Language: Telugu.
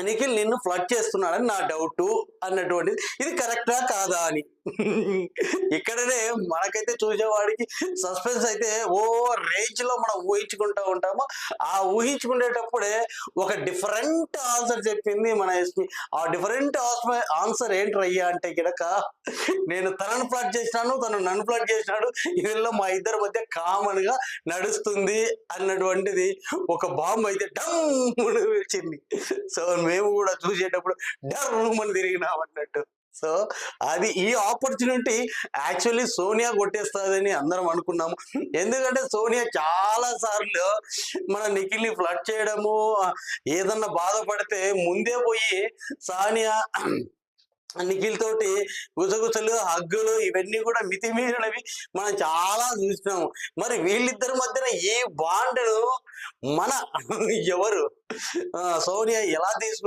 నిఖిల్ నిన్ను ఫ్లడ్ చేస్తున్నాడని నా డౌట్ అన్నటువంటిది. ఇది కరెక్టా కాదా అని ఇక్కడనే మనకైతే చూసేవాడికి సస్పెన్స్ అయితే ఓ రేంజ్ లో మనం ఊహించుకుంటూ ఉంటాము. ఆ ఊహించుకునేటప్పుడే ఒక డిఫరెంట్ ఆన్సర్ చెప్పింది మన ఎస్పి. ఆ డిఫరెంట్ ఆన్సర్ ఏంటయ్యా అంటే గినక, నేను తనను ఫ్లడ్ చేసినాను, తను నన్ను ఫ్లడ్ చేసినాడు, వీళ్ళలో మా ఇద్దరి మధ్య కామన్ గా నడుస్తుంది అన్నటువంటిది ఒక బాంబు అయితే డమ్ వచ్చింది. సో మేము కూడా చూసేటప్పుడు డర్మని తిరిగినాం అన్నట్టు. సో అది ఈ ఆపర్చునిటీ యాక్చువల్లీ సోనియా కొట్టేస్తుందని అందరం అనుకున్నాము. ఎందుకంటే సోనియా చాలా సార్లు మన నిఖిల్ని ఫ్లడ్ చేయడము, ఏదన్నా బాధపడితే ముందే పోయి సానియా నిఖిల్ తోటి గుసగుసలు, హగ్గులు ఇవన్నీ కూడా మితిమీరినవి మనం చాలా చూసినాము. మరి వీళ్ళిద్దరి మధ్యన ఈ బాండ్ను మన ఎవరు సోనియా ఎలా తీసుకు